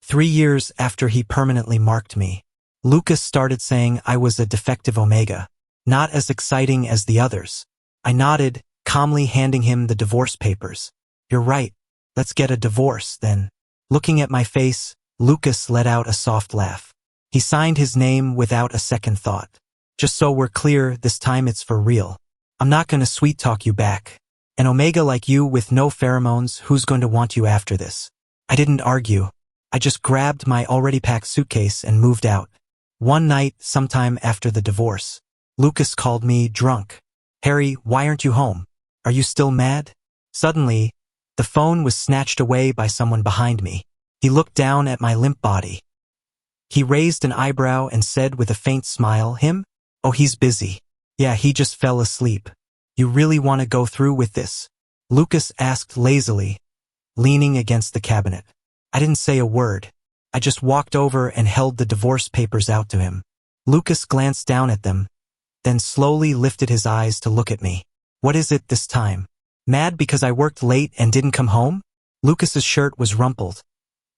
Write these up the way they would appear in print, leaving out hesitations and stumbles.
3 years after he permanently marked me, Lucas started saying I was a defective Omega, not as exciting as the others. I nodded, calmly handing him the divorce papers. You're right. Let's get a divorce, then. Looking at my face, Lucas let out a soft laugh. He signed his name without a second thought. Just so we're clear, this time it's for real. I'm not gonna sweet-talk you back. An Omega like you with no pheromones, who's going to want you after this? I didn't argue. I just grabbed my already packed suitcase and moved out. One night, sometime after the divorce, Lucas called me drunk. Harry, why aren't you home? Are you still mad? Suddenly, the phone was snatched away by someone behind me. He looked down at my limp body. He raised an eyebrow and said with a faint smile, him? Oh, he's busy. Yeah, he just fell asleep. You really want to go through with this? Lucas asked lazily, leaning against the cabinet. I didn't say a word. I just walked over and held the divorce papers out to him. Lucas glanced down at them, then slowly lifted his eyes to look at me. What is it this time? Mad because I worked late and didn't come home? Lucas's shirt was rumpled,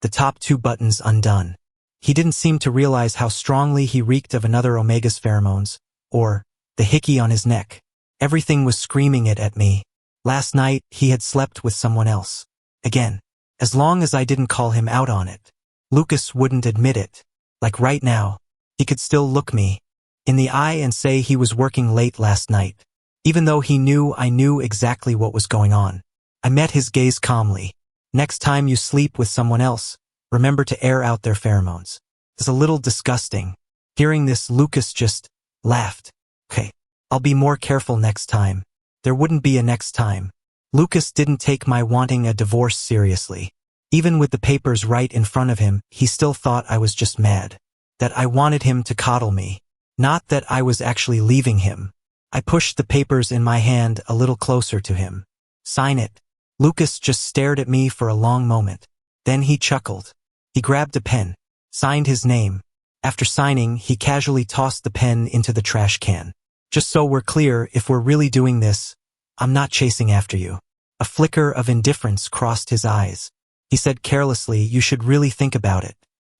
the top 2 buttons undone. He didn't seem to realize how strongly he reeked of another Omega's pheromones, or the hickey on his neck. Everything was screaming it at me. Last night, he had slept with someone else. Again. As long as I didn't call him out on it. Lucas wouldn't admit it. Like right now, he could still look me in the eye and say he was working late last night. Even though he knew I knew exactly what was going on. I met his gaze calmly. Next time you sleep with someone else, remember to air out their pheromones. It's a little disgusting. Hearing this, Lucas just laughed. Okay, I'll be more careful next time. There wouldn't be a next time. Lucas didn't take my wanting a divorce seriously. Even with the papers right in front of him, he still thought I was just mad. That I wanted him to coddle me. Not that I was actually leaving him. I pushed the papers in my hand a little closer to him. Sign it. Lucas just stared at me for a long moment. Then he chuckled. He grabbed a pen, signed his name. After signing, he casually tossed the pen into the trash can. Just so we're clear, if we're really doing this, I'm not chasing after you. A flicker of indifference crossed his eyes. He said carelessly, you should really think about it.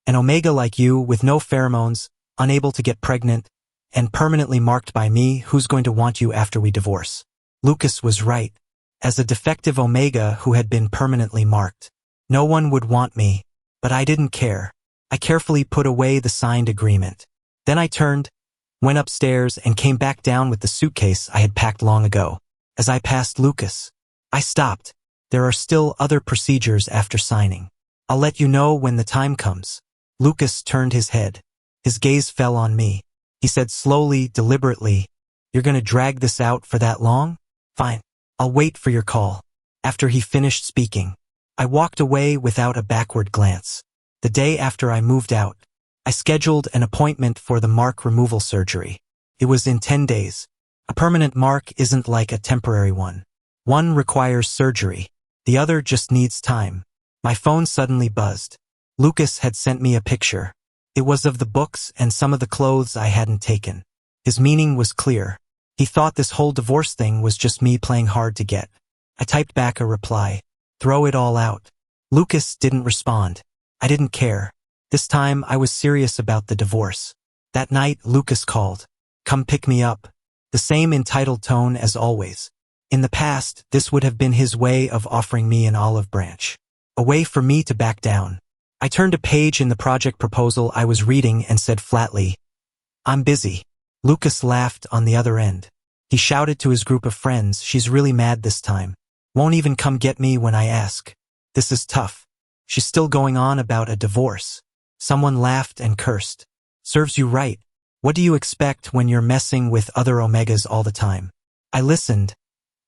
An Omega like you, with no pheromones, unable to get pregnant, and permanently marked by me, who's going to want you after we divorce? Lucas was right. As a defective Omega who had been permanently marked, no one would want me, but I didn't care. I carefully put away the signed agreement. Then I turned, went upstairs, and came back down with the suitcase I had packed long ago. As I passed Lucas, I stopped. There are still other procedures after signing. I'll let you know when the time comes. Lucas turned his head. His gaze fell on me. He said slowly, deliberately, you're gonna drag this out for that long? Fine. I'll wait for your call. After he finished speaking, I walked away without a backward glance. The day after I moved out, I scheduled an appointment for the mark removal surgery. It was in 10 days. A permanent mark isn't like a temporary one. One requires surgery. The other just needs time. My phone suddenly buzzed. Lucas had sent me a picture. It was of the books and some of the clothes I hadn't taken. His meaning was clear. He thought this whole divorce thing was just me playing hard to get. I typed back a reply. Throw it all out. Lucas didn't respond. I didn't care. This time I was serious about the divorce. That night, Lucas called. Come pick me up. The same entitled tone as always. In the past, this would have been his way of offering me an olive branch. A way for me to back down. I turned a page in the project proposal I was reading and said flatly, I'm busy. Lucas laughed on the other end. He shouted to his group of friends, she's really mad this time. Won't even come get me when I ask. This is tough. She's still going on about a divorce. Someone laughed and cursed. Serves you right. What do you expect when you're messing with other Omegas all the time? I listened,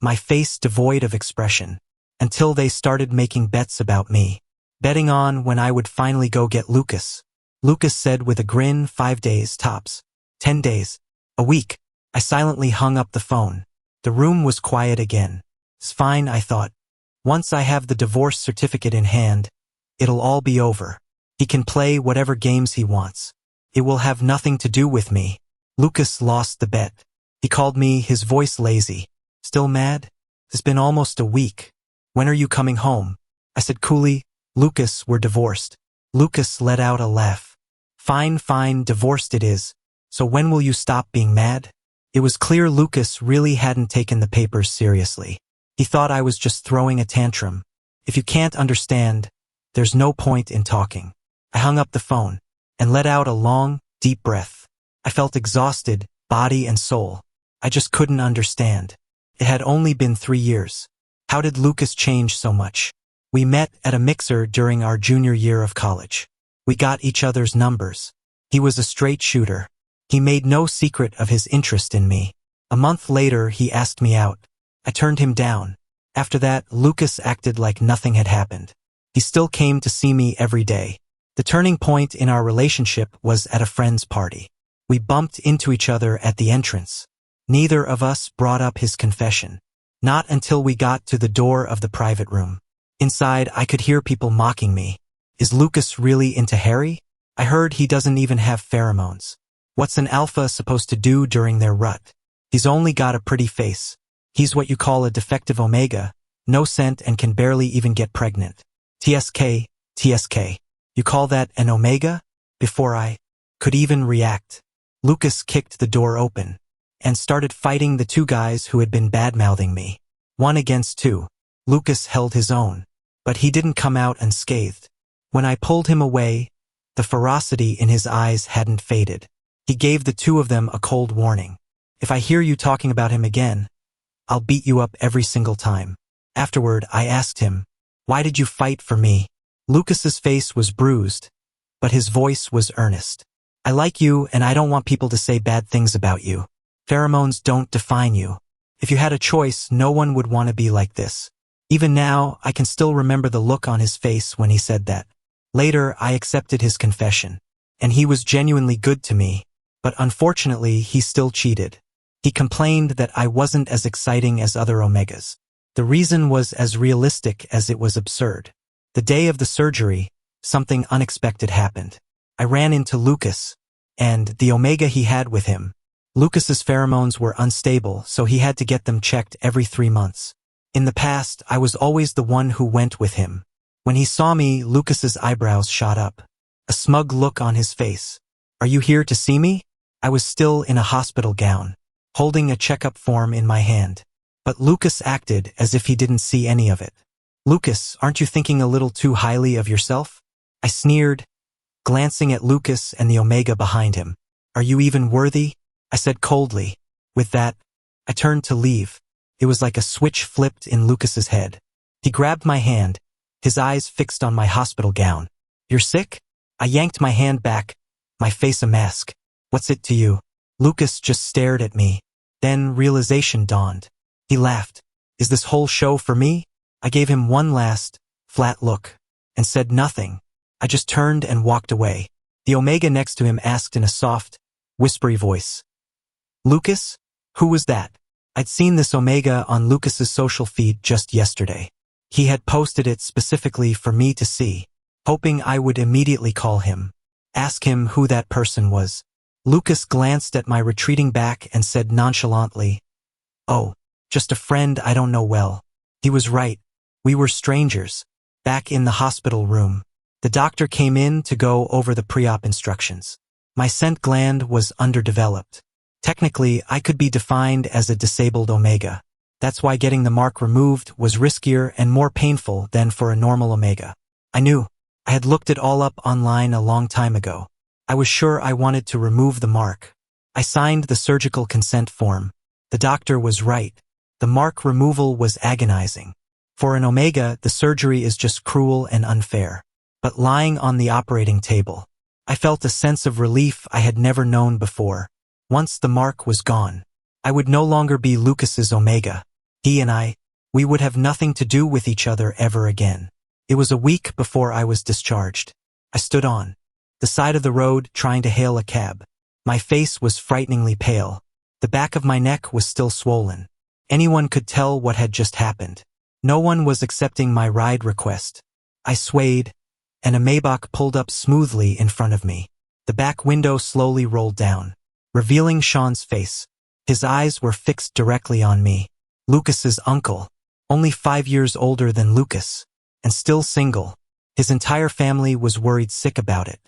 my face devoid of expression, until they started making bets about me. Betting on when I would finally go get Lucas. Lucas said with a grin, 5 days tops. 10 days. A week. I silently hung up the phone. The room was quiet again. It's fine, I thought. Once I have the divorce certificate in hand, it'll all be over. He can play whatever games he wants. It will have nothing to do with me. Lucas lost the bet. He called me, his voice lazy. Still mad? It's been almost a week. When are you coming home? I said coolly, Lucas, we're divorced. Lucas let out a laugh. Fine, fine, divorced it is. So when will you stop being mad? It was clear Lucas really hadn't taken the papers seriously. He thought I was just throwing a tantrum. If you can't understand, there's no point in talking. I hung up the phone and let out a long, deep breath. I felt exhausted, body and soul. I just couldn't understand. It had only been 3 years. How did Lucas change so much? We met at a mixer during our junior year of college. We got each other's numbers. He was a straight shooter. He made no secret of his interest in me. A month later, he asked me out. I turned him down. After that, Lucas acted like nothing had happened. He still came to see me every day. The turning point in our relationship was at a friend's party. We bumped into each other at the entrance. Neither of us brought up his confession. Not until we got to the door of the private room. Inside, I could hear people mocking me. Is Lucas really into Harry? I heard he doesn't even have pheromones. What's an alpha supposed to do during their rut? He's only got a pretty face. He's what you call a defective omega, no scent and can barely even get pregnant. TSK, TSK. You call that an omega? Before I could even react, Lucas kicked the door open and started fighting the 2 guys who had been bad-mouthing me. 1 against 2. Lucas held his own, but he didn't come out unscathed. When I pulled him away, the ferocity in his eyes hadn't faded. He gave the 2 of them a cold warning. If I hear you talking about him again, I'll beat you up every single time. Afterward, I asked him, why did you fight for me? Lucas's face was bruised, but his voice was earnest. I like you and I don't want people to say bad things about you. Pheromones don't define you. If you had a choice, no one would want to be like this. Even now, I can still remember the look on his face when he said that. Later, I accepted his confession, and he was genuinely good to me, but unfortunately, he still cheated. He complained that I wasn't as exciting as other omegas. The reason was as realistic as it was absurd. The day of the surgery, something unexpected happened. I ran into Lucas, and the omega he had with him. Lucas's pheromones were unstable, so he had to get them checked every 3 months. In the past, I was always the one who went with him. When he saw me, Lucas's eyebrows shot up. A smug look on his face. Are you here to see me? I was still in a hospital gown, holding a checkup form in my hand. But Lucas acted as if he didn't see any of it. Lucas, aren't you thinking a little too highly of yourself? I sneered, glancing at Lucas and the omega behind him. Are you even worthy? I said coldly. With that, I turned to leave. It was like a switch flipped in Lucas's head. He grabbed my hand, his eyes fixed on my hospital gown. You're sick? I yanked my hand back, my face a mask. What's it to you? Lucas just stared at me. Then realization dawned. He laughed. Is this whole show for me? I gave him one last, flat look, and said nothing. I just turned and walked away. The omega next to him asked in a soft, whispery voice. Lucas? Who was that? I'd seen this omega on Lucas's social feed just yesterday. He had posted it specifically for me to see, hoping I would immediately call him, ask him who that person was. Lucas glanced at my retreating back and said nonchalantly, Oh, just a friend I don't know well. He was right. We were strangers. Back in the hospital room, the doctor came in to go over the pre-op instructions. My scent gland was underdeveloped. Technically, I could be defined as a disabled omega. That's why getting the mark removed was riskier and more painful than for a normal omega. I knew. I had looked it all up online a long time ago. I was sure I wanted to remove the mark. I signed the surgical consent form. The doctor was right. The mark removal was agonizing. For an omega, the surgery is just cruel and unfair. But lying on the operating table, I felt a sense of relief I had never known before. Once the mark was gone, I would no longer be Lucas's omega. He and we would have nothing to do with each other ever again. It was a week before I was discharged. I stood on the side of the road trying to hail a cab. My face was frighteningly pale. The back of my neck was still swollen. Anyone could tell what had just happened. No one was accepting my ride request. I swayed, and a Maybach pulled up smoothly in front of me. The back window slowly rolled down, revealing Sean's face. His eyes were fixed directly on me. Lucas's uncle, only 5 years older than Lucas, and still single. His entire family was worried sick about it.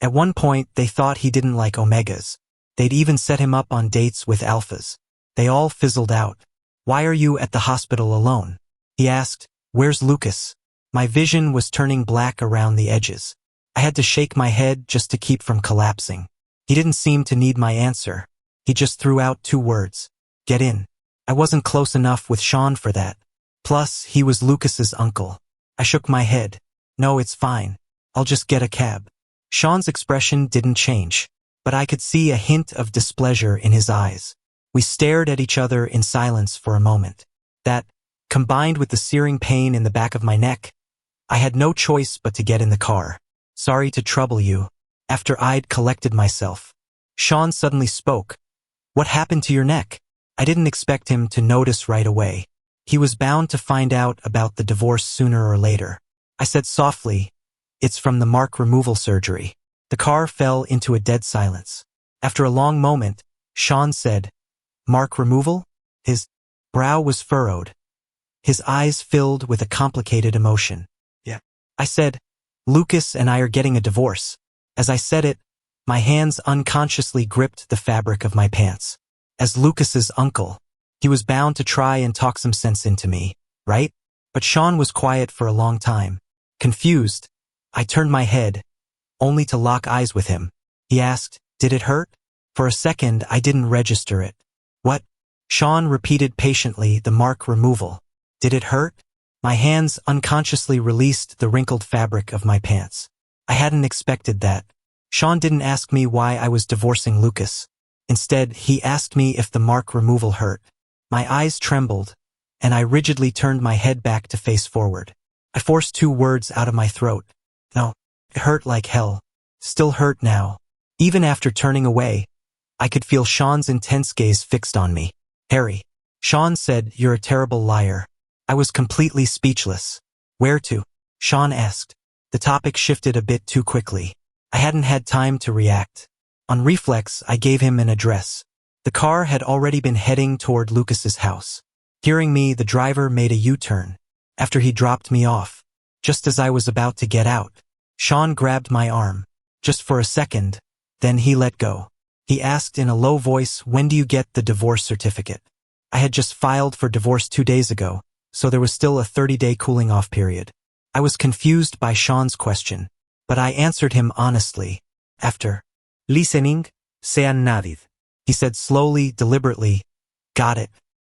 At one point, they thought he didn't like omegas. They'd even set him up on dates with alphas. They all fizzled out. "Why are you at the hospital alone?" he asked. "Where's Lucas?" My vision was turning black around the edges. I had to shake my head just to keep from collapsing. He didn't seem to need my answer. He just threw out 2 words. "Get in." I wasn't close enough with Sean for that. Plus, he was Lucas's uncle. I shook my head. "No, it's fine. I'll just get a cab." Sean's expression didn't change, but I could see a hint of displeasure in his eyes. We stared at each other in silence for a moment. That, combined with the searing pain in the back of my neck, I had no choice but to get in the car. "Sorry to trouble you." After I'd collected myself, Sean suddenly spoke. "What happened to your neck?" I didn't expect him to notice right away. He was bound to find out about the divorce sooner or later. I said softly, "It's from the mark removal surgery." The car fell into a dead silence. After a long moment, Sean said, "Mark removal?" His brow was furrowed. His eyes filled with a complicated emotion. "Yeah." I said, "Lucas and I are getting a divorce." As I said it, my hands unconsciously gripped the fabric of my pants. As Lucas's uncle, he was bound to try and talk some sense into me, right? But Sean was quiet for a long time. Confused, I turned my head, only to lock eyes with him. He asked, "Did it hurt?" For a second, I didn't register it. "What?" Sean repeated patiently, "The mark removal." "Did it hurt?" My hands unconsciously released the wrinkled fabric of my pants. I hadn't expected that. Sean didn't ask me why I was divorcing Lucas. Instead, he asked me if the mark removal hurt. My eyes trembled, and I rigidly turned my head back to face forward. I forced 2 words out of my throat. "No." It hurt like hell. Still hurt now. Even after turning away, I could feel Sean's intense gaze fixed on me. "Harry." Sean said, "You're a terrible liar." I was completely speechless. "Where to?" Sean asked. The topic shifted a bit too quickly. I hadn't had time to react. On reflex, I gave him an address. The car had already been heading toward Lucas's house. Hearing me, the driver made a U-turn. After he dropped me off, just as I was about to get out, Sean grabbed my arm. Just for a second, then he let go. He asked in a low voice, "When do you get the divorce certificate?" I had just filed for divorce 2 days ago, so there was still a 30-day cooling-off period. I was confused by Sean's question, but I answered him honestly. "After listening, se añadid." He said slowly, deliberately, "Got it.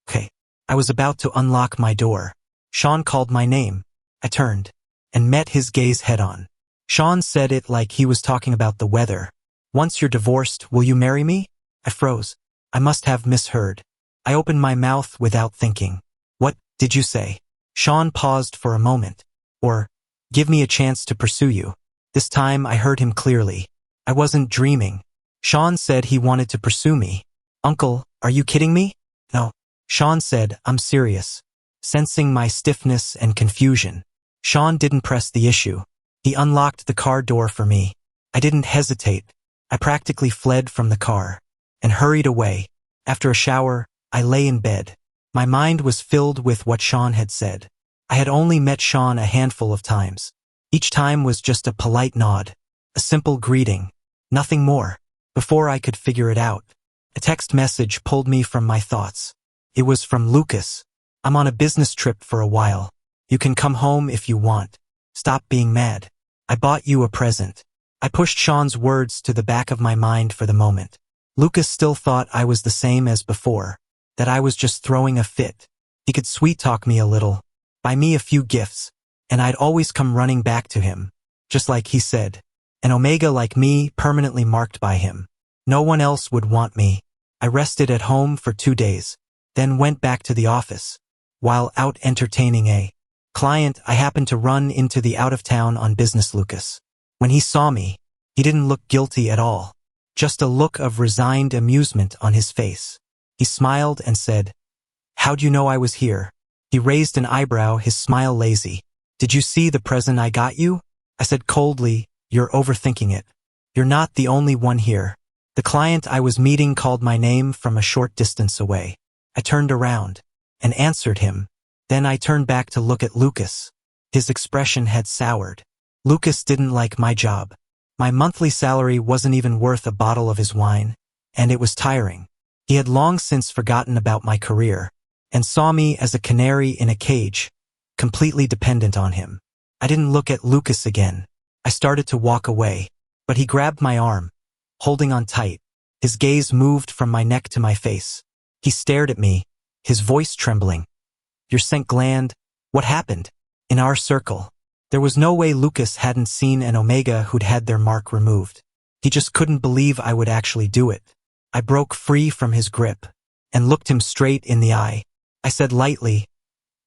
Okay." I was about to unlock my door. Sean called my name. I turned and met his gaze head-on. Sean said it like he was talking about the weather. "Once you're divorced, will you marry me?" I froze. I must have misheard. I opened my mouth without thinking. "What did you say?" Sean paused for a moment. "Or, give me a chance to pursue you." This time I heard him clearly. I wasn't dreaming. Sean said he wanted to pursue me. "Uncle, are you kidding me?" "No." Sean said, "I'm serious." Sensing my stiffness and confusion, Sean didn't press the issue. He unlocked the car door for me. I didn't hesitate. I practically fled from the car and hurried away. After a shower, I lay in bed. My mind was filled with what Sean had said. I had only met Sean a handful of times. Each time was just a polite nod, a simple greeting, nothing more. Before I could figure it out, a text message pulled me from my thoughts. It was from Lucas. "I'm on a business trip for a while. You can come home if you want. Stop being mad. I bought you a present." I pushed Sean's words to the back of my mind for the moment. Lucas still thought I was the same as before, that I was just throwing a fit. He could sweet-talk me a little, buy me a few gifts, and I'd always come running back to him. Just like he said, an omega like me permanently marked by him. No one else would want me. I rested at home for 2 days, then went back to the office. While out entertaining a client, I happened to run into the out-of-town on business Lucas. When he saw me, he didn't look guilty at all. Just a look of resigned amusement on his face. He smiled and said, "How'd you know I was here?" He raised an eyebrow, his smile lazy. "Did you see the present I got you?" I said coldly, "You're overthinking it. You're not the only one here." The client I was meeting called my name from a short distance away. I turned around and answered him. Then I turned back to look at Lucas. His expression had soured. Lucas didn't like my job. My monthly salary wasn't even worth a bottle of his wine, and it was tiring. He had long since forgotten about my career, and saw me as a canary in a cage, completely dependent on him. I didn't look at Lucas again. I started to walk away, but he grabbed my arm, holding on tight. His gaze moved from my neck to my face. He stared at me, his voice trembling. "Your scent gland? What happened?" In our circle, there was no way Lucas hadn't seen an Omega who'd had their mark removed. He just couldn't believe I would actually do it. I broke free from his grip and looked him straight in the eye. I said lightly,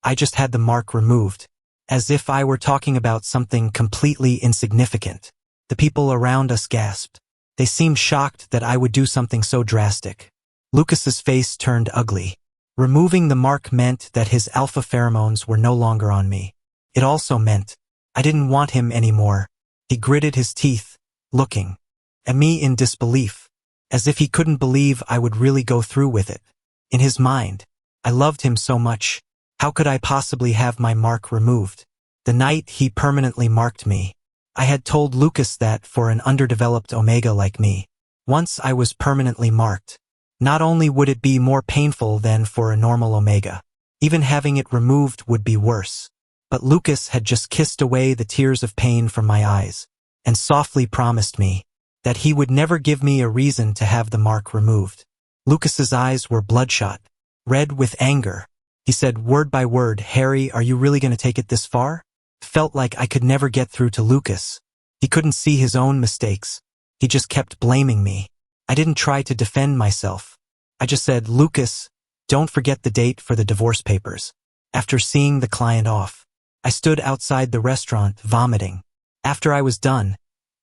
"I just had the mark removed," as if I were talking about something completely insignificant. The people around us gasped. They seemed shocked that I would do something so drastic. Lucas's face turned ugly. Removing the mark meant that his alpha pheromones were no longer on me. It also meant I didn't want him anymore. He gritted his teeth, looking at me in disbelief, as if he couldn't believe I would really go through with it. In his mind, I loved him so much. How could I possibly have my mark removed? The night he permanently marked me, I had told Lucas that for an underdeveloped Omega like me, once I was permanently marked, not only would it be more painful than for a normal Omega, even having it removed would be worse. But Lucas had just kissed away the tears of pain from my eyes, and softly promised me that he would never give me a reason to have the mark removed. Lucas's eyes were bloodshot, red with anger. He said word by word, "Harry, are you really going to take it this far?" Felt like I could never get through to Lucas. He couldn't see his own mistakes. He just kept blaming me. I didn't try to defend myself. I just said, "Lucas, don't forget the date for the divorce papers." After seeing the client off, I stood outside the restaurant, vomiting. After I was done,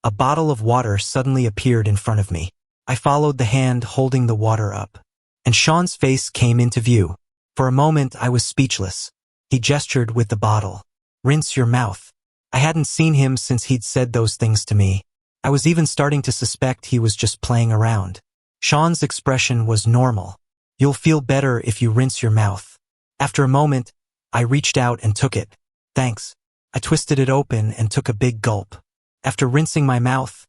a bottle of water suddenly appeared in front of me. I followed the hand holding the water up, and Sean's face came into view. For a moment, I was speechless. He gestured with the bottle. "Rinse your mouth." I hadn't seen him since he'd said those things to me. I was even starting to suspect he was just playing around. Sean's expression was normal. "You'll feel better if you rinse your mouth." After a moment, I reached out and took it. "Thanks." I twisted it open and took a big gulp. After rinsing my mouth,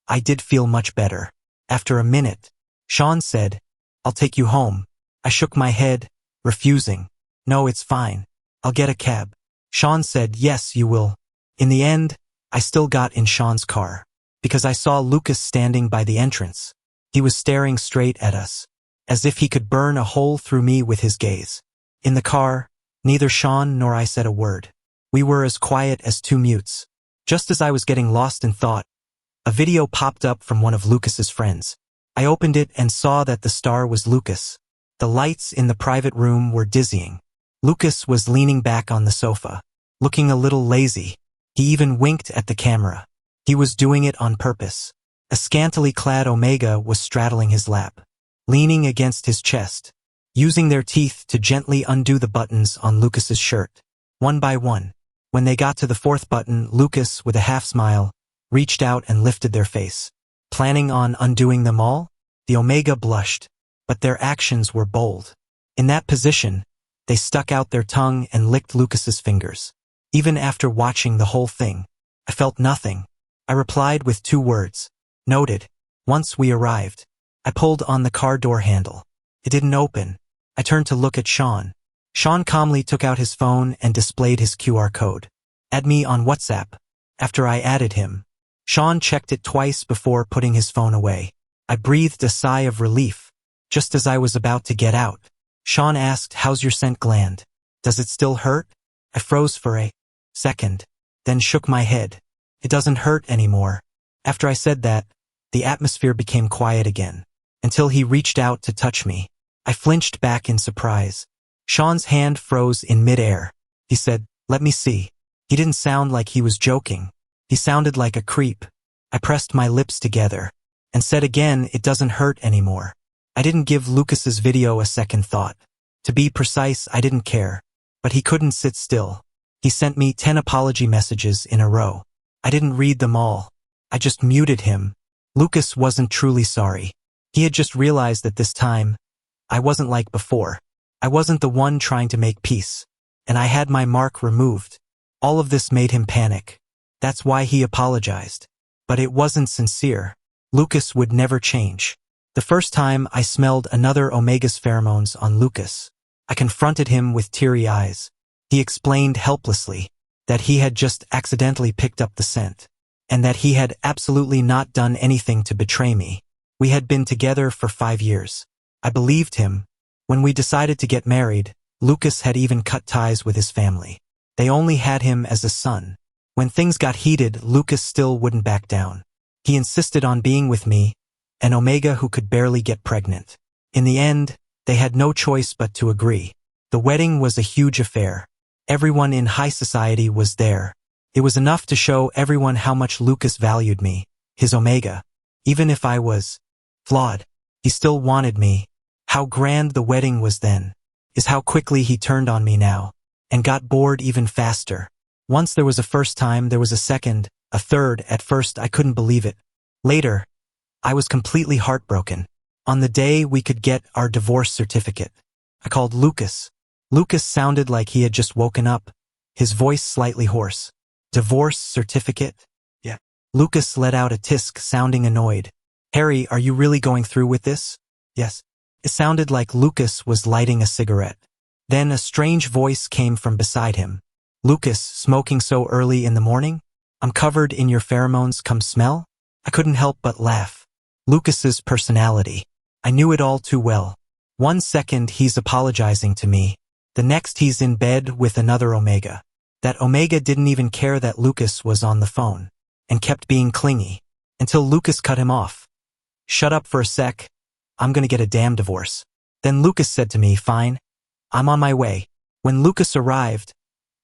I did feel much better. After a minute, Sean said, "I'll take you home." I shook my head, refusing. "No, it's fine. I'll get a cab." Sean said, "Yes, you will." In the end, I still got in Sean's car, because I saw Lucas standing by the entrance. He was staring straight at us, as if he could burn a hole through me with his gaze. In the car, neither Sean nor I said a word. We were as quiet as two mutes. Just as I was getting lost in thought, a video popped up from one of Lucas's friends. I opened it and saw that the star was Lucas. The lights in the private room were dizzying. Lucas was leaning back on the sofa, looking a little lazy. He even winked at the camera. He was doing it on purpose. A scantily clad Omega was straddling his lap, leaning against his chest, using their teeth to gently undo the buttons on Lucas's shirt, one by one. When they got to the fourth button, Lucas, with a half smile, reached out and lifted their face. Planning on undoing them all? The Omega blushed, but their actions were bold. In that position, they stuck out their tongue and licked Lucas's fingers. Even after watching the whole thing, I felt nothing. I replied with 2 words. "Noted." Once we arrived, I pulled on the car door handle. It didn't open. I turned to look at Sean. Sean calmly took out his phone and displayed his QR code. "Add me on WhatsApp." After I added him, Sean checked it twice before putting his phone away. I breathed a sigh of relief. Just as I was about to get out, Sean asked, "How's your scent gland? Does it still hurt?" I froze for a second, then shook my head. "It doesn't hurt anymore." After I said that, the atmosphere became quiet again, until he reached out to touch me. I flinched back in surprise. Sean's hand froze in midair. He said, "Let me see." He didn't sound like he was joking. He sounded like a creep. I pressed my lips together and said again, "It doesn't hurt anymore." I didn't give Lucas's video a second thought. To be precise, I didn't care. But he couldn't sit still. He sent me 10 apology messages in a row. I didn't read them all. I just muted him. Lucas wasn't truly sorry. He had just realized that this time, I wasn't like before. I wasn't the one trying to make peace. And I had my mark removed. All of this made him panic. That's why he apologized. But it wasn't sincere. Lucas would never change. The first time I smelled another Omega's pheromones on Lucas, I confronted him with teary eyes. He explained helplessly that he had just accidentally picked up the scent, and that he had absolutely not done anything to betray me. We had been together for 5 years. I believed him. When we decided to get married, Lucas had even cut ties with his family. They only had him as a son. When things got heated, Lucas still wouldn't back down. He insisted on being with me, an Omega who could barely get pregnant. In the end, they had no choice but to agree. The wedding was a huge affair. Everyone in high society was there. It was enough to show everyone how much Lucas valued me, his Omega. Even if I was flawed, he still wanted me. How grand the wedding was then, is how quickly he turned on me now, and got bored even faster. Once there was a first time, there was a second, a third. At first I couldn't believe it. Later, I was completely heartbroken. On the day we could get our divorce certificate, I called Lucas. Lucas sounded like he had just woken up, his voice slightly hoarse. Divorce certificate? Yeah. Lucas let out a tisk, sounding annoyed. Harry, are you really going through with this? Yes. It sounded like Lucas was lighting a cigarette. Then a strange voice came from beside him. Lucas, smoking so early in the morning? I'm covered in your pheromones, come smell? I couldn't help but laugh. Lucas's personality. I knew it all too well. 1 second he's apologizing to me. The next he's in bed with another Omega. That Omega didn't even care that Lucas was on the phone, and kept being clingy, until Lucas cut him off. Shut up for a sec. I'm gonna get a damn divorce. Then Lucas said to me, fine, I'm on my way. When Lucas arrived,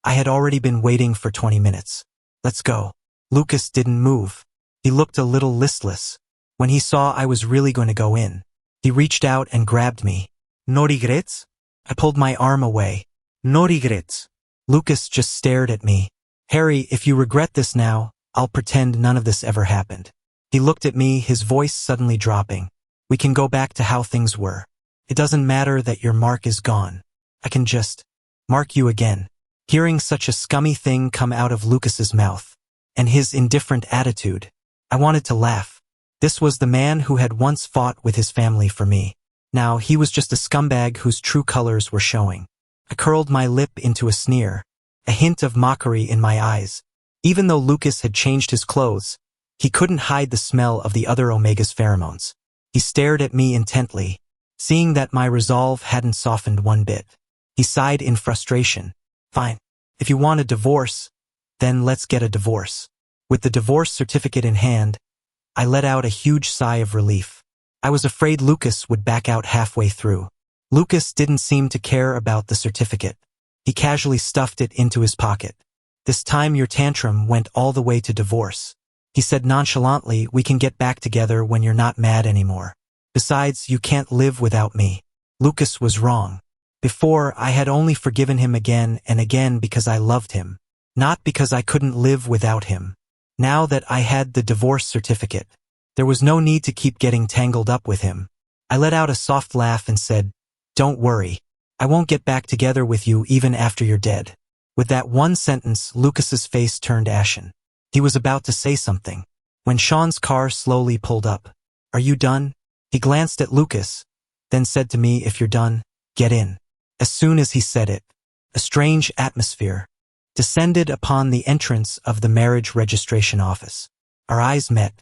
I had already been waiting for 20 minutes. Let's go. Lucas didn't move. He looked a little listless. When he saw I was really going to go in, he reached out and grabbed me. No regrets? I pulled my arm away. No regrets. Lucas just stared at me. Harry, if you regret this now, I'll pretend none of this ever happened. He looked at me, his voice suddenly dropping. We can go back to how things were. It doesn't matter that your mark is gone. I can just mark you again. Hearing such a scummy thing come out of Lucas's mouth, and his indifferent attitude, I wanted to laugh. This was the man who had once fought with his family for me. Now he was just a scumbag whose true colors were showing. I curled my lip into a sneer, a hint of mockery in my eyes. Even though Lucas had changed his clothes, he couldn't hide the smell of the other Omega's pheromones. He stared at me intently, seeing that my resolve hadn't softened one bit. He sighed in frustration. Fine. If you want a divorce, then let's get a divorce. With the divorce certificate in hand, I let out a huge sigh of relief. I was afraid Lucas would back out halfway through. Lucas didn't seem to care about the certificate. He casually stuffed it into his pocket. This time your tantrum went all the way to divorce. He said nonchalantly, we can get back together when you're not mad anymore. Besides, you can't live without me. Lucas was wrong. Before, I had only forgiven him again and again because I loved him, not because I couldn't live without him. Now that I had the divorce certificate, there was no need to keep getting tangled up with him. I let out a soft laugh and said, don't worry. I won't get back together with you even after you're dead. With that one sentence, Lucas's face turned ashen. He was about to say something, when Sean's car slowly pulled up. Are you done? He glanced at Lucas, then said to me, if you're done, get in. As soon as he said it, a strange atmosphere descended upon the entrance of the marriage registration office. Our eyes met.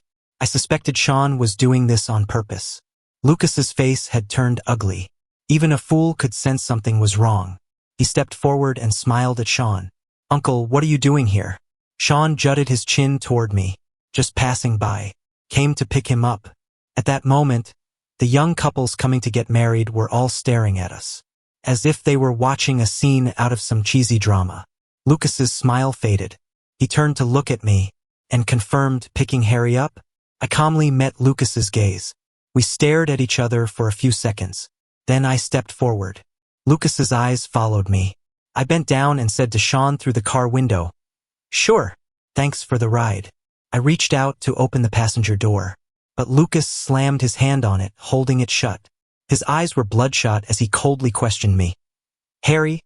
I suspected Sean was doing this on purpose. Lucas's face had turned ugly. Even a fool could sense something was wrong. He stepped forward and smiled at Sean. Uncle, what are you doing here? Sean jutted his chin toward me. Just passing by. Came to pick him up. At that moment, the young couples coming to get married were all staring at us, as if they were watching a scene out of some cheesy drama. Lucas's smile faded. He turned to look at me, and confirmed, picking Harry up? I calmly met Lucas's gaze. We stared at each other for a few seconds. Then I stepped forward. Lucas's eyes followed me. I bent down and said to Sean through the car window, sure, thanks for the ride. I reached out to open the passenger door, but Lucas slammed his hand on it, holding it shut. His eyes were bloodshot as he coldly questioned me. Harry,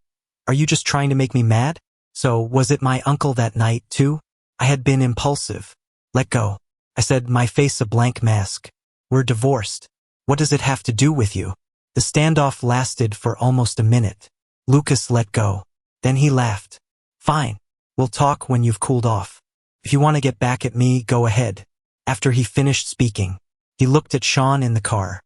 are you just trying to make me mad? So, was it my uncle that night, too? I had been impulsive. Let go. I said, my face a blank mask. We're divorced. What does it have to do with you? The standoff lasted for almost a minute. Lucas let go. Then he laughed. Fine. We'll talk when you've cooled off. If you want to get back at me, go ahead. After he finished speaking, he looked at Sean in the car.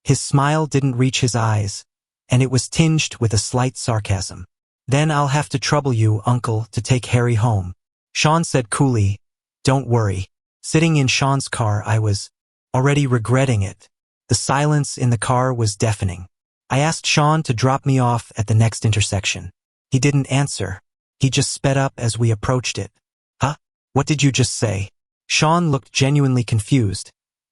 His smile didn't reach his eyes, and it was tinged with a slight sarcasm. Then I'll have to trouble you, uncle, to take Harry home. Sean said coolly, don't worry. Sitting in Sean's car, I was already regretting it. The silence in the car was deafening. I asked Sean to drop me off at the next intersection. He didn't answer. He just sped up as we approached it. Huh? What did you just say? Sean looked genuinely confused,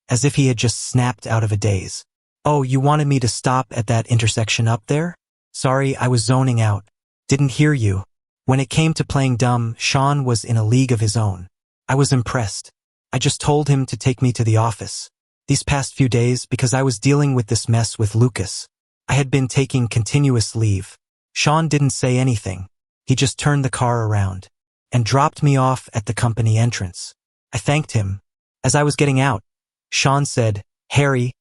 as if he had just snapped out of a daze. Oh, you wanted me to stop at that intersection up there? Sorry, I was zoning out. Didn't hear you. When it came to playing dumb, Sean was in a league of his own. I was impressed. I just told him to take me to the office. These past few days, because I was dealing with this mess with Lucas, I had been taking continuous leave. Sean didn't say anything. He just turned the car around and dropped me off at the company entrance. I thanked him. As I was getting out, Sean said, Harry,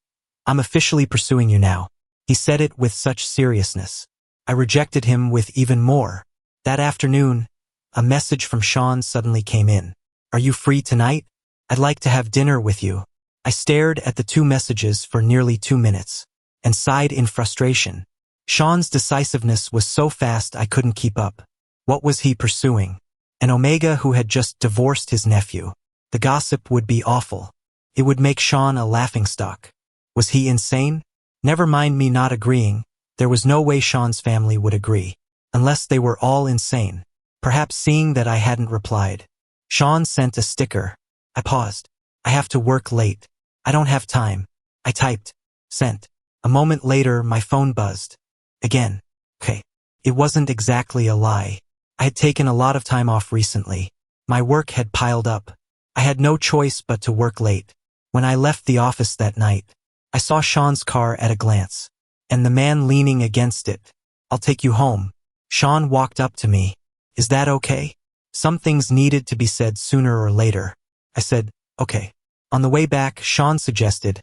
I'm officially pursuing you now. He said it with such seriousness. I rejected him with even more. That afternoon, a message from Sean suddenly came in. Are you free tonight? I'd like to have dinner with you. I stared at the two messages for nearly 2 minutes and sighed in frustration. Sean's decisiveness was so fast I couldn't keep up. What was he pursuing? An Omega who had just divorced his nephew. The gossip would be awful. It would make Sean a laughingstock. Was he insane? Never mind me not agreeing. There was no way Sean's family would agree, unless they were all insane. Perhaps seeing that I hadn't replied. Sean sent a sticker. I paused. I have to work late. I don't have time. I typed. Sent. A moment later, my phone buzzed. Again. Okay. It wasn't exactly a lie. I had taken a lot of time off recently. My work had piled up. I had no choice but to work late. When I left the office that night, I saw Sean's car at a glance, and the man leaning against it. I'll take you home. Sean walked up to me. Is that okay? Some things needed to be said sooner or later. I said, okay. On the way back, Sean suggested,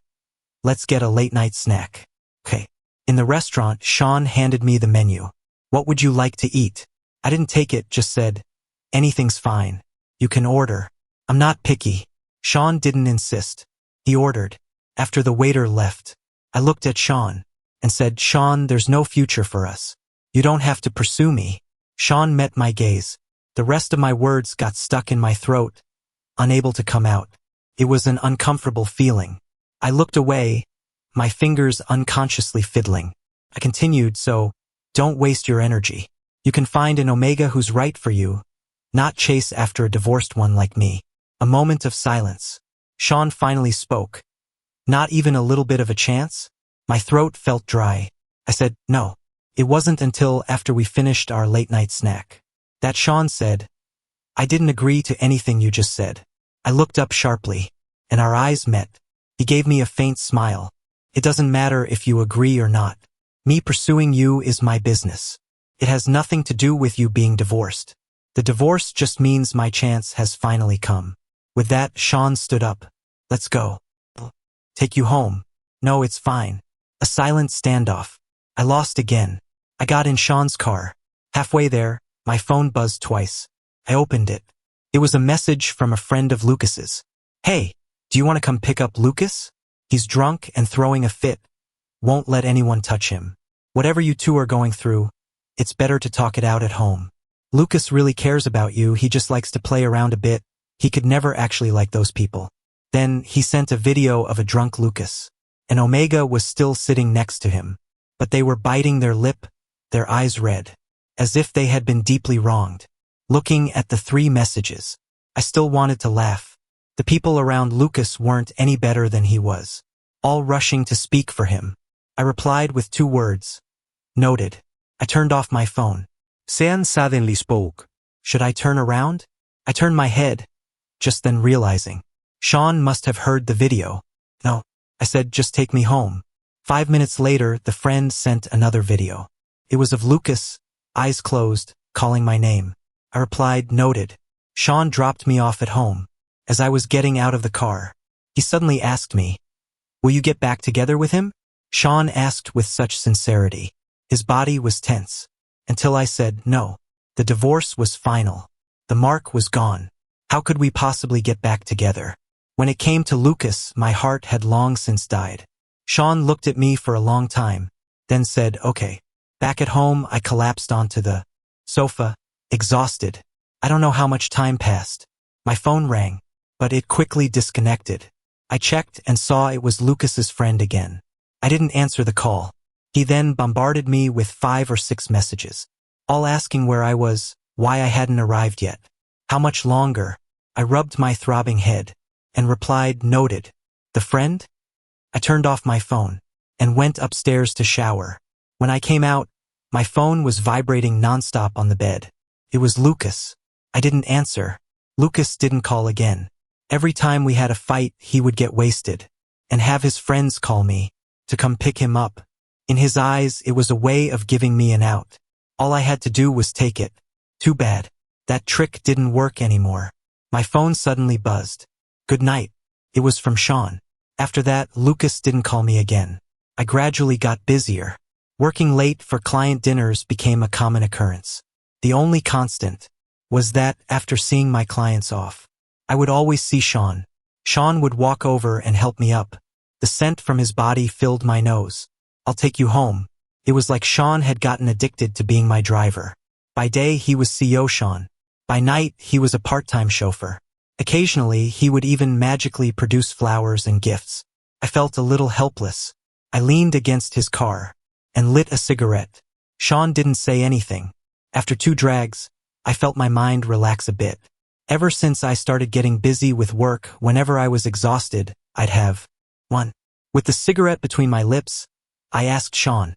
let's get a late-night snack. Okay. In the restaurant, Sean handed me the menu. What would you like to eat? I didn't take it, just said, anything's fine. You can order. I'm not picky. Sean didn't insist. He ordered. After the waiter left, I looked at Sean and said, Sean, there's no future for us. You don't have to pursue me. Sean met my gaze. The rest of my words got stuck in my throat, unable to come out. It was an uncomfortable feeling. I looked away, my fingers unconsciously fiddling. I continued, so don't waste your energy. You can find an Omega who's right for you, not chase after a divorced one like me. A moment of silence. Sean finally spoke. Not even a little bit of a chance? My throat felt dry. I said, no. It wasn't until after we finished our late-night snack that Sean said, I didn't agree to anything you just said. I looked up sharply, and our eyes met. He gave me a faint smile. It doesn't matter if you agree or not. Me pursuing you is my business. It has nothing to do with you being divorced. The divorce just means my chance has finally come. With that, Sean stood up. Let's go. Take you home. No, it's fine. A silent standoff. I lost again. I got in Sean's car. Halfway there, my phone buzzed twice. I opened it. It was a message from a friend of Lucas's. Hey, do you want to come pick up Lucas? He's drunk and throwing a fit. Won't let anyone touch him. Whatever you two are going through, it's better to talk it out at home. Lucas really cares about you, he just likes to play around a bit. He could never actually like those people. Then he sent a video of a drunk Lucas. An Omega was still sitting next to him, but they were biting their lip, their eyes red, as if they had been deeply wronged. Looking at the 3 messages, I still wanted to laugh. The people around Lucas weren't any better than he was, all rushing to speak for him. I replied with 2 words. Noted. I turned off my phone. Sean suddenly spoke. Should I turn around? I turned my head, just then realizing. Sean must have heard the video. No, I said, just take me home. 5 minutes later, the friend sent another video. It was of Lucas, eyes closed, calling my name. I replied, noted. Sean dropped me off at home. As I was getting out of the car, he suddenly asked me, "Will you get back together with him?" Sean asked with such sincerity. His body was tense. Until I said no. The divorce was final. The mark was gone. How could we possibly get back together? When it came to Lucas, my heart had long since died. Sean looked at me for a long time, then said, "Okay." Back at home, I collapsed onto the sofa, exhausted. I don't know how much time passed. My phone rang, but it quickly disconnected. I checked and saw it was Lucas's friend again. I didn't answer the call. He then bombarded me with 5 or 6 messages, all asking where I was, why I hadn't arrived yet, how much longer. I rubbed my throbbing head and replied, "Noted." The friend? I turned off my phone and went upstairs to shower. When I came out, my phone was vibrating nonstop on the bed. It was Lucas. I didn't answer. Lucas didn't call again. Every time we had a fight, he would get wasted and have his friends call me to come pick him up. In his eyes, it was a way of giving me an out. All I had to do was take it. Too bad. That trick didn't work anymore. My phone suddenly buzzed. "Good night." It was from Sean. After that, Lucas didn't call me again. I gradually got busier. Working late for client dinners became a common occurrence. The only constant was that, after seeing my clients off, I would always see Sean. Sean would walk over and help me up. The scent from his body filled my nose. "I'll take you home." It was like Sean had gotten addicted to being my driver. By day, he was CEO Sean. By night, he was a part-time chauffeur. Occasionally, he would even magically produce flowers and gifts. I felt a little helpless. I leaned against his car and lit a cigarette. Sean didn't say anything. After 2 drags, I felt my mind relax a bit. Ever since I started getting busy with work, whenever I was exhausted, I'd have one. With the cigarette between my lips, I asked Sean,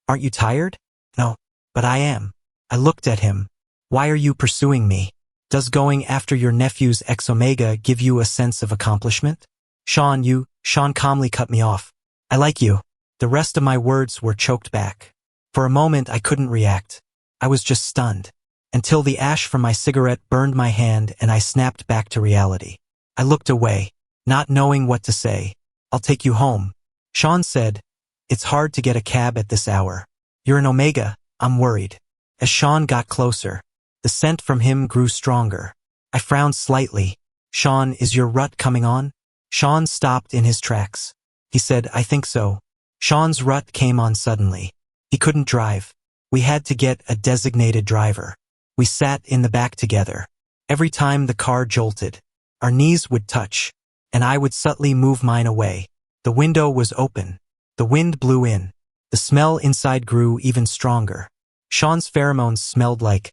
"Aren't you tired?" "No, but I am." I looked at him. "Why are you pursuing me? Does going after your nephew's ex-omega give you a sense of accomplishment?" Sean calmly cut me off. "I like you." The rest of my words were choked back. For a moment, I couldn't react. I was just stunned, until the ash from my cigarette burned my hand and I snapped back to reality. I looked away, not knowing what to say. "I'll take you home." Sean said, "It's hard to get a cab at this hour. You're an omega, I'm worried." As Sean got closer, the scent from him grew stronger. I frowned slightly. "Sean, is your rut coming on?" Sean stopped in his tracks. He said, "I think so." Sean's rut came on suddenly. He couldn't drive. We had to get a designated driver. We sat in the back together. Every time the car jolted, our knees would touch, and I would subtly move mine away. The window was open. The wind blew in. The smell inside grew even stronger. Sean's pheromones smelled like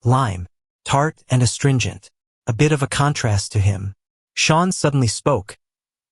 lime, tart and astringent, a bit of a contrast to him. Sean suddenly spoke.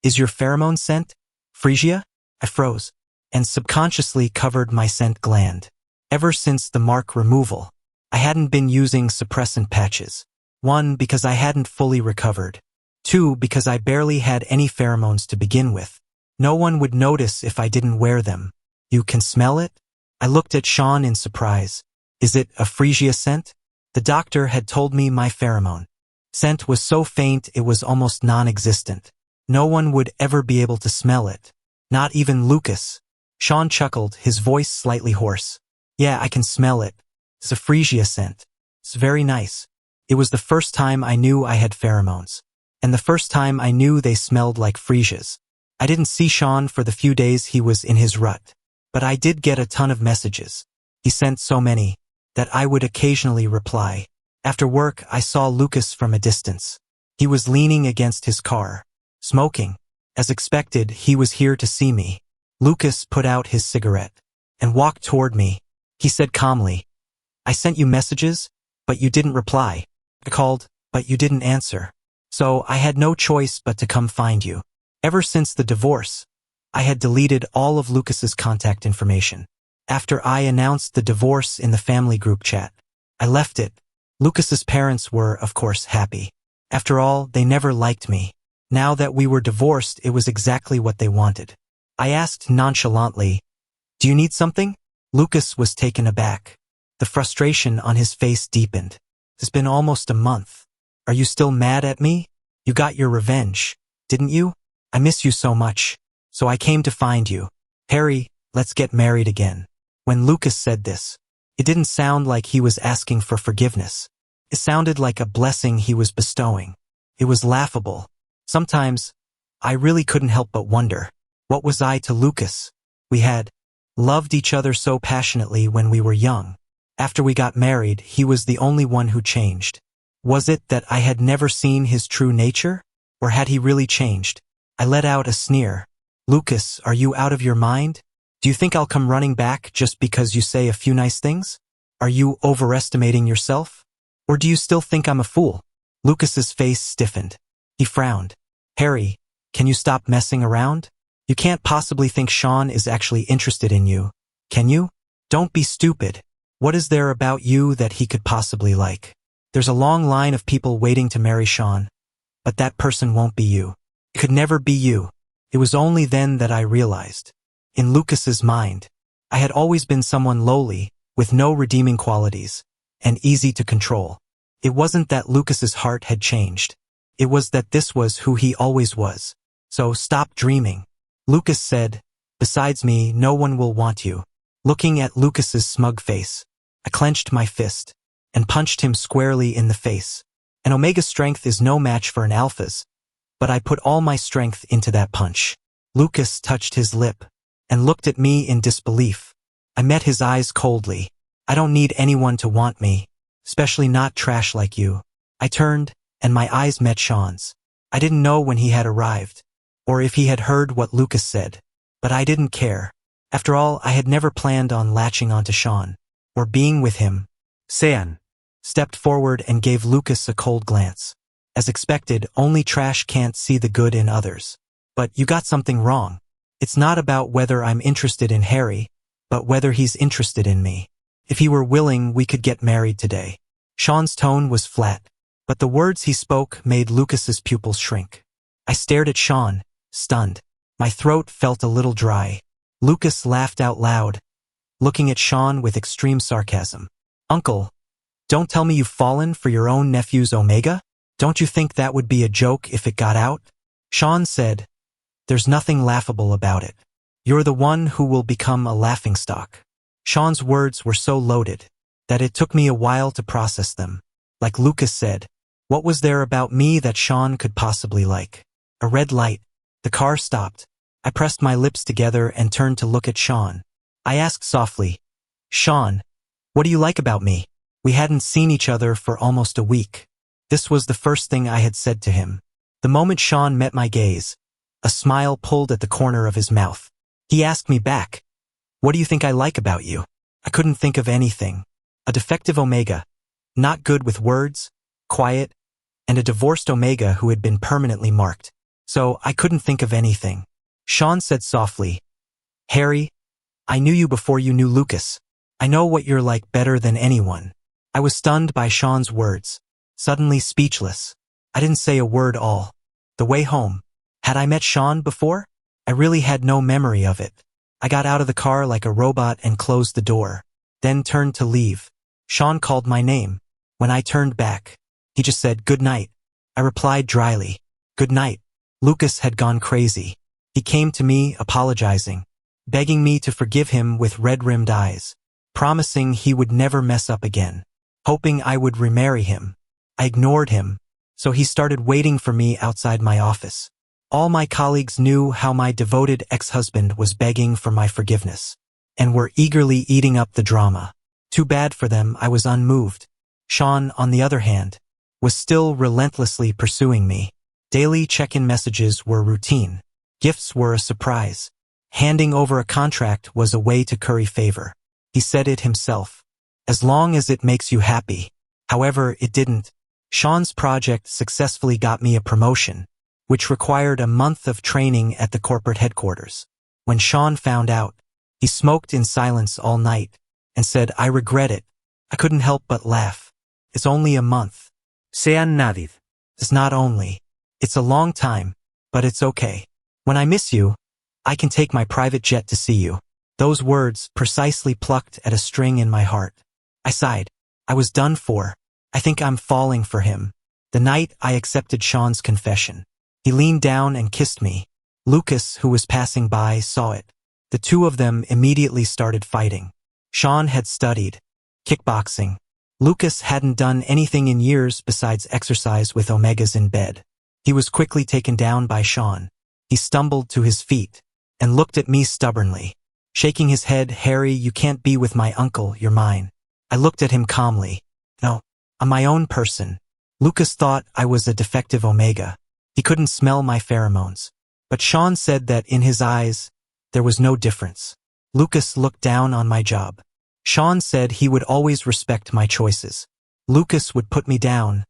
"Is your pheromone scent Phrygia?" I froze, and subconsciously covered my scent gland. Ever since the mark removal, I hadn't been using suppressant patches. 1, because I hadn't fully recovered. 2, because I barely had any pheromones to begin with. No one would notice if I didn't wear them. "You can smell it?" I looked at Sean in surprise. "Is it a Phrygia scent?" The doctor had told me my pheromone scent was so faint it was almost non-existent. No one would ever be able to smell it. Not even Lucas. Sean chuckled, his voice slightly hoarse. "Yeah, I can smell it. It's a Phrygia scent. It's very nice." It was the first time I knew I had pheromones, and the first time I knew they smelled like Phrygias. I didn't see Sean for the few days he was in his rut, but I did get a ton of messages. He sent so many that I would occasionally reply. After work, I saw Lucas from a distance. He was leaning against his car, smoking. As expected, he was here to see me. Lucas put out his cigarette and walked toward me. He said calmly, "I sent you messages, but you didn't reply. I called, but you didn't answer. So I had no choice but to come find you." Ever since the divorce, I had deleted all of Lucas's contact information. After I announced the divorce in the family group chat, I left it. Lucas's parents were, of course, happy. After all, they never liked me. Now that we were divorced, it was exactly what they wanted. I asked nonchalantly, "Do you need something?" Lucas was taken aback. The frustration on his face deepened. "It's been almost a month. Are you still mad at me? You got your revenge, didn't you? I miss you so much. So I came to find you. Harry, let's get married again. When Lucas said this, it didn't sound like he was asking for forgiveness. It sounded like a blessing he was bestowing. It was laughable. Sometimes, I really couldn't help but wonder, what was I to Lucas? We had loved each other so passionately when we were young. After we got married, he was the only one who changed. Was it that I had never seen his true nature? Or had he really changed? I let out a sneer. Lucas, are you out of your mind? Do you think I'll come running back just because you say a few nice things? Are you overestimating yourself? Or do you still think I'm a fool? Lucas's face stiffened. He frowned. Harry, can you stop messing around? You can't possibly think Sean is actually interested in you, can you? Don't be stupid. What is there about you that he could possibly like? There's a long line of people waiting to marry Sean, but that person won't be you. It could never be you. It was only then that I realized. In Lucas's mind, I had always been someone lowly, with no redeeming qualities, and easy to control. It wasn't that Lucas's heart had changed. It was that this was who he always was. So stop dreaming. Lucas said, besides me, no one will want you. Looking at Lucas's smug face, I clenched my fist and punched him squarely in the face. An Omega's strength is no match for an Alpha's, but I put all my strength into that punch. Lucas touched his lip and looked at me in disbelief. I met his eyes coldly. I don't need anyone to want me, especially not trash like you. I turned, and my eyes met Sean's. I didn't know when he had arrived, or if he had heard what Lucas said, but I didn't care. After all, I had never planned on latching onto Sean, or being with him. Sean stepped forward and gave Lucas a cold glance. As expected, only trash can't see the good in others. But you got something wrong. It's not about whether I'm interested in Harry, but whether he's interested in me. If he were willing, we could get married today. Sean's tone was flat, but the words he spoke made Lucas's pupils shrink. I stared at Sean, stunned. My throat felt a little dry. Lucas laughed out loud, looking at Sean with extreme sarcasm. Uncle, don't tell me you've fallen for your own nephew's Omega? Don't you think that would be a joke if it got out? Sean said, there's nothing laughable about it. You're the one who will become a laughingstock. Sean's words were so loaded that it took me a while to process them. Like Lucas said, what was there about me that Sean could possibly like? A red light. The car stopped. I pressed my lips together and turned to look at Sean. I asked softly, Sean, what do you like about me? We hadn't seen each other for almost a week. This was the first thing I had said to him. The moment Sean met my gaze, a smile pulled at the corner of his mouth. He asked me back, what do you think I like about you? I couldn't think of anything. A defective Omega, not good with words, quiet, and a divorced Omega who had been permanently marked. So I couldn't think of anything. Sean said softly, Harry, I knew you before you knew Lucas. I know what you're like better than anyone. I was stunned by Sean's words, suddenly speechless. I didn't say a word all. The way home. Had I met Sean before? I really had no memory of it. I got out of the car like a robot and closed the door, then turned to leave. Sean called my name. When I turned back, he just said, good night. I replied dryly, good night. Lucas had gone crazy. He came to me apologizing, begging me to forgive him with red-rimmed eyes, promising he would never mess up again, hoping I would remarry him. I ignored him, so he started waiting for me outside my office. All my colleagues knew how my devoted ex-husband was begging for my forgiveness, and were eagerly eating up the drama. Too bad for them, I was unmoved. Sean, on the other hand, was still relentlessly pursuing me. Daily check-in messages were routine. Gifts were a surprise. Handing over a contract was a way to curry favor. He said it himself. As long as it makes you happy. However, it didn't. Sean's project successfully got me a promotion, which required a month of training at the corporate headquarters. When Sean found out, he smoked in silence all night and said, I regret it. I couldn't help but laugh. It's only a month. Sean nodded. It's not only. It's a long time, but it's okay. When I miss you, I can take my private jet to see you. Those words precisely plucked at a string in my heart. I sighed. I was done for. I think I'm falling for him. The night I accepted Sean's confession. He leaned down and kissed me. Lucas, who was passing by, saw it. The two of them immediately started fighting. Sean had studied kickboxing. Lucas hadn't done anything in years besides exercise with omegas in bed. He was quickly taken down by Sean. He stumbled to his feet and looked at me stubbornly, shaking his head. "Harry, you can't be with my uncle, you're mine." I looked at him calmly. "No, I'm my own person." Lucas thought I was a defective omega. He couldn't smell my pheromones. But Sean said that in his eyes, there was no difference. Lucas looked down on my job. Sean said he would always respect my choices. Lucas would put me down,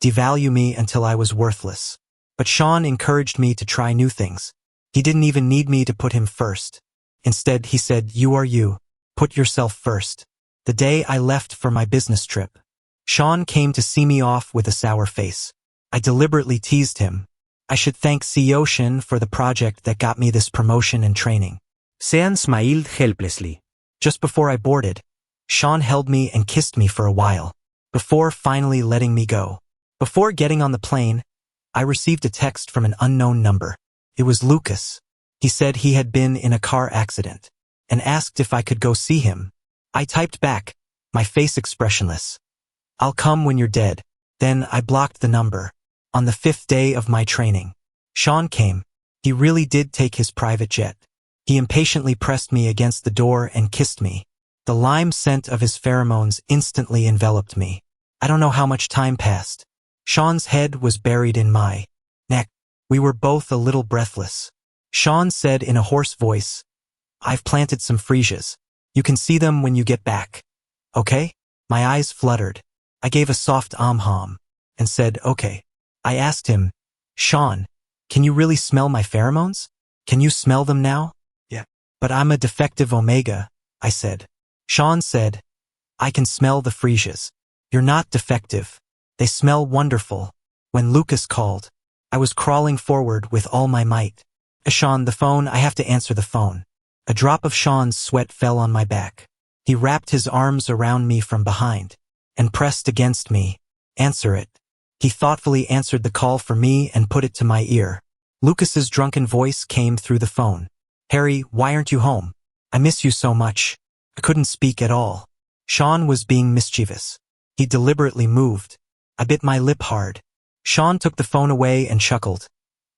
devalue me until I was worthless. But Sean encouraged me to try new things. He didn't even need me to put him first. Instead, he said, "You are you. Put yourself first." The day I left for my business trip, Sean came to see me off with a sour face. I deliberately teased him. "I should thank CEO Shin for the project that got me this promotion and training." Sean smiled helplessly. Just before I boarded, Sean held me and kissed me for a while, before finally letting me go. Before getting on the plane, I received a text from an unknown number. It was Lucas. He said he had been in a car accident and asked if I could go see him. I typed back, my face expressionless, "I'll come when you're dead." Then I blocked the number. On the 5th day of my training, Sean came. He really did take his private jet. He impatiently pressed me against the door and kissed me. The lime scent of his pheromones instantly enveloped me. I don't know how much time passed. Sean's head was buried in my neck. We were both a little breathless. Sean said in a hoarse voice, "I've planted some freesias. You can see them when you get back. Okay?" My eyes fluttered. I gave a soft hum and said, "Okay." I asked him, "Sean, can you really smell my pheromones? Can you smell them now?" "Yeah." "But I'm a defective omega," I said. Sean said, "I can smell the freesias. You're not defective. They smell wonderful." When Lucas called, I was crawling forward with all my might. "Sean, the phone, I have to answer the phone." A drop of Sean's sweat fell on my back. He wrapped his arms around me from behind and pressed against me. "Answer it." He thoughtfully answered the call for me and put it to my ear. Lucas's drunken voice came through the phone. "Harry, why aren't you home? I miss you so much." I couldn't speak at all. Sean was being mischievous. He deliberately moved. I bit my lip hard. Sean took the phone away and chuckled.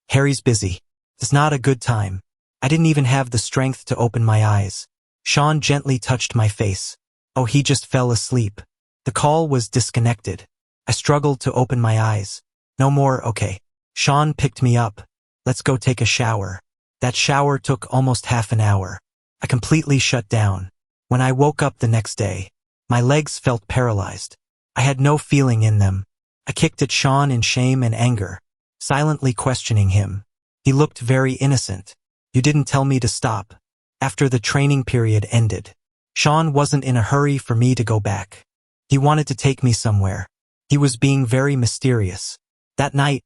"Harry's busy. It's not a good time." I didn't even have the strength to open my eyes. Sean gently touched my face. Oh, he just fell asleep. The call was disconnected. I struggled to open my eyes. "No more, okay." Sean picked me up. "Let's go take a shower." That shower took almost half an hour. I completely shut down. When I woke up the next day, my legs felt paralyzed. I had no feeling in them. I kicked at Sean in shame and anger, silently questioning him. He looked very innocent. "You didn't tell me to stop." After the training period ended, Sean wasn't in a hurry for me to go back. He wanted to take me somewhere. He was being very mysterious. That night,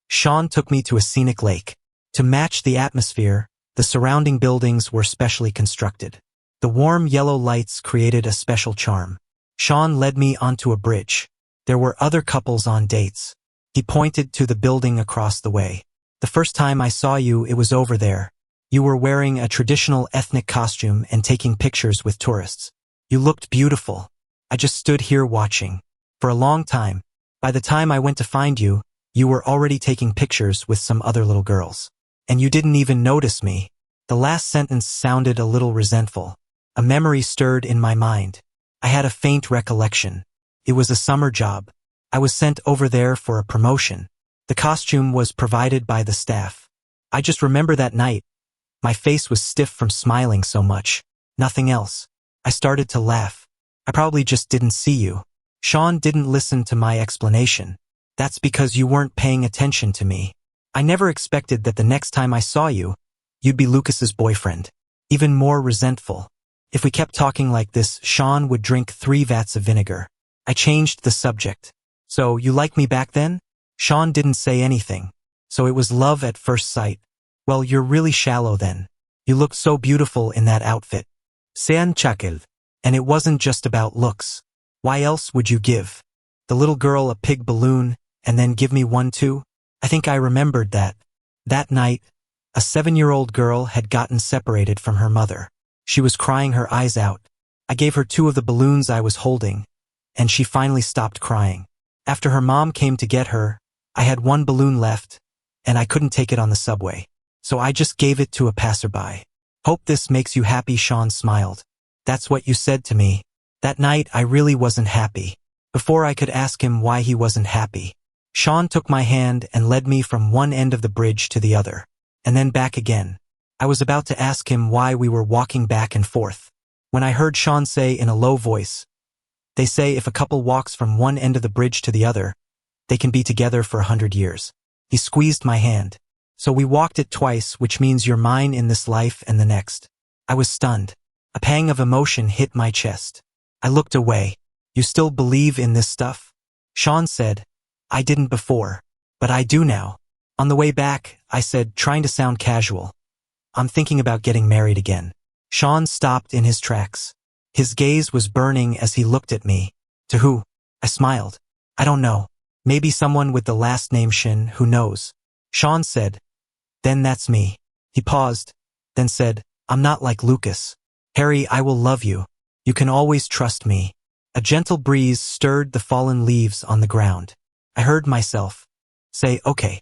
Sean took me to a scenic lake. To match the atmosphere, the surrounding buildings were specially constructed. The warm yellow lights created a special charm. Sean led me onto a bridge. There were other couples on dates. He pointed to the building across the way. "The first time I saw you, it was over there. You were wearing a traditional ethnic costume and taking pictures with tourists. You looked beautiful. I just stood here watching. For a long time. By the time I went to find you, you were already taking pictures with some other little girls. And you didn't even notice me." The last sentence sounded a little resentful. A memory stirred in my mind. I had a faint recollection. It was a summer job. I was sent over there for a promotion. The costume was provided by the staff. I just remember that night. My face was stiff from smiling so much. Nothing else. I started to laugh. "I probably just didn't see you." Sean didn't listen to my explanation. "That's because you weren't paying attention to me. I never expected that the next time I saw you, you'd be Lucas's boyfriend." Even more resentful. If we kept talking like this, Sean would drink 3 vats of vinegar. I changed the subject. "So, you like me back then?" Sean didn't say anything. "So it was love at first sight." "Well, you're really shallow then. You looked so beautiful in that outfit." Sean chuckled. "And it wasn't just about looks. Why else would you give the little girl a pig balloon and then give me one too? I think I remembered that. That night, a 7-year-old girl had gotten separated from her mother. She was crying her eyes out. I gave her 2 of the balloons I was holding, and she finally stopped crying. After her mom came to get her, I had 1 balloon left, and I couldn't take it on the subway. So I just gave it to a passerby. Hope this makes you happy, Sean smiled. That's what you said to me. That night I really wasn't happy. Before I could ask him why he wasn't happy, Sean took my hand and led me from one end of the bridge to the other, and then back again. I was about to ask him why we were walking back and forth, when I heard Sean say in a low voice, "They say if a couple walks from one end of the bridge to the other, they can be together for 100 years. He squeezed my hand. So we walked it twice, which means you're mine in this life and the next. I was stunned. A pang of emotion hit my chest. I looked away. You still believe in this stuff? Sean said, I didn't before, but I do now. On the way back, I said, trying to sound casual, I'm thinking about getting married again. Sean stopped in his tracks. His gaze was burning as he looked at me. To who? I smiled. I don't know. Maybe someone with the last name Shin, who knows? Sean said, then that's me. He paused, then said, I'm not like Lucas. Harry, I will love you. You can always trust me. A gentle breeze stirred the fallen leaves on the ground. I heard myself say, okay.